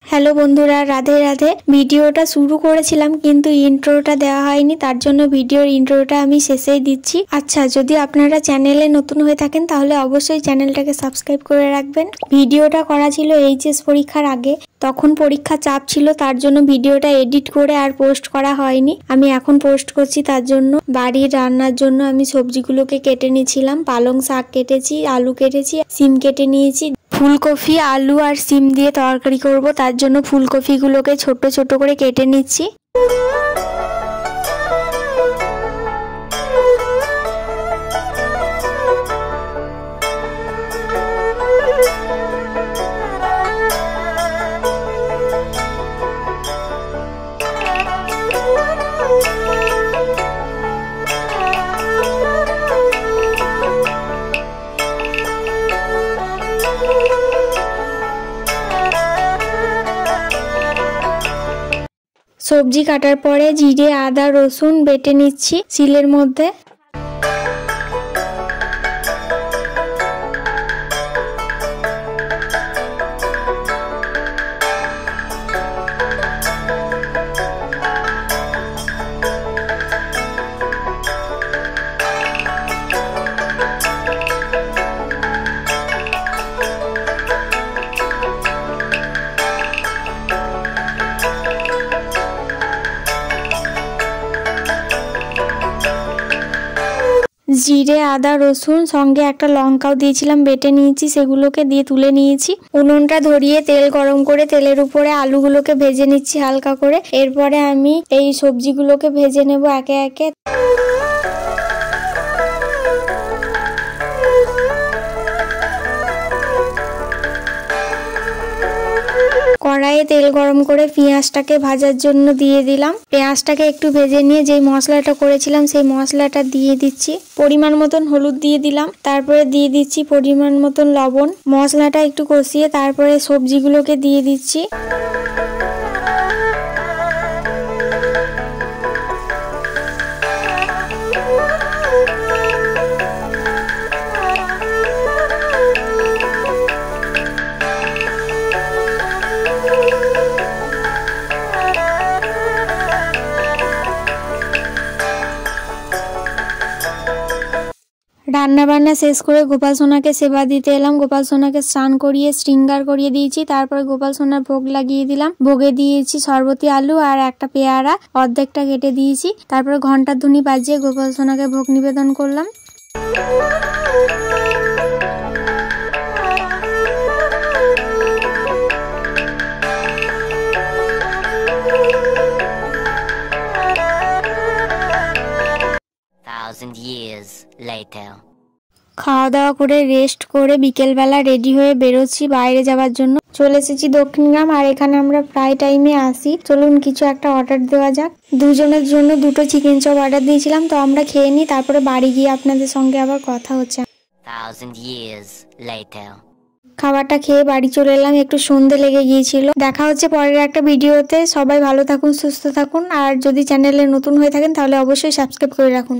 Hello বন্ধুরা, রাধে রাধে। ভিডিওটা শুরু করেছিলাম কিন্তু ইন্ট্রোটা দেওয়া হয়নি, তার জন্য ভিডিওর ইন্ট্রোটা আমি শেষেই দিচ্ছি। আচ্ছা, যদি আপনারা চ্যানেলে নতুন হয়ে থাকেন তাহলে অবশ্যই চ্যানেলটাকে সাবস্ক্রাইব করে রাখবেন। ভিডিওটা করা ছিল এইচএস পরীক্ষার আগে, তখন পরীক্ষা চাপ ছিল, তার জন্য ভিডিওটা এডিট করে আর পোস্ট করা হয়নি। আমি এখন পোস্ট করছি, তার জন্য বাড়ির রান্নার জন্য আমি সবজিগুলোকে কেটে নিয়েছিলাম। পালং শাক কেটেছি, আলু কেটেছি, সিম কেটে নিয়েছি। ফুলকপি, আলু আর সিম দিয়ে তরকারি করব, তার জন্য ফুলকপিগুলোকে ছোট ছোট করে কেটে নিচ্ছি। সবজি কাটার পরে জিরে, আদা, রসুন বেটে নিচ্ছি শিলের মধ্যে। জিরে, আদা, রসুন সঙ্গে একটা লঙ্কাও দিয়েছিলাম, বেটে নিয়েছি, সেগুলোকে দিয়ে তুলে নিয়েছি। উনুনটা ধরিয়ে তেল গরম করে তেলের উপরে আলুগুলোকে ভেজে নিচ্ছি হালকা করে। এরপরে আমি এই সবজিগুলোকে ভেজে নেব একে একে। কড়াইয়ে তেল গরম করে পেঁয়াজটাকে ভাজার জন্য দিয়ে দিলাম। পেঁয়াজটাকে একটু ভেজে নিয়ে যেই মশলাটা করেছিলাম সেই মশলাটা দিয়ে দিচ্ছি। পরিমাণ মতন হলুদ দিয়ে দিলাম, তারপরে দিয়ে দিচ্ছি পরিমাণ মতন লবণ। মশলাটা একটু কষিয়ে তারপরে সবজিগুলোকে দিয়ে দিচ্ছি। রান্না বান্না শেষ করে গোপাল সোনাকে সেবা দিতে এলাম। গোপাল সোনাকে স্নান করিয়ে শৃঙ্গার করিয়ে দিয়েছি, তারপরে গোপাল সোনার ভোগ লাগিয়ে দিলাম। ভোগে দিয়েছি সরবতি আলু আর একটা পেয়ারা, অর্ধেকটা কেটে দিয়েছি। তারপরে ঘন্টার ধ্বনি বাজিয়ে গোপাল সোনাকে ভোগ নিবেদন করলাম। খাওয়া দাওয়া করে রেস্ট করে বিকেলবেলা রেডি হয়ে বেরোচ্ছি বাইরে যাওয়ার জন্য। চলে এসেছি দক্ষিণগ্রাম, আর এখানে আমরা প্রায় টাইমে আসি। চলুন কিছু একটা অর্ডার দেওয়া যাক। দুজনের জন্য 2টো চিকেন চপ অর্ডার দিয়েছিলাম, তো আমরা খেয়ে নিই, তারপরে বাড়ি গিয়ে আপনাদের সঙ্গে আবার কথা হচ্ছে। খাবারটা খেয়ে বাড়ি চলে এলাম, একটু সন্ধে লেগে গিয়েছিল। দেখা হচ্ছে পরের একটা ভিডিওতে। সবাই ভালো থাকুন, সুস্থ থাকুন, আর যদি চ্যানেলে নতুন হয়ে থাকেন তাহলে অবশ্যই সাবস্ক্রাইব করে রাখুন।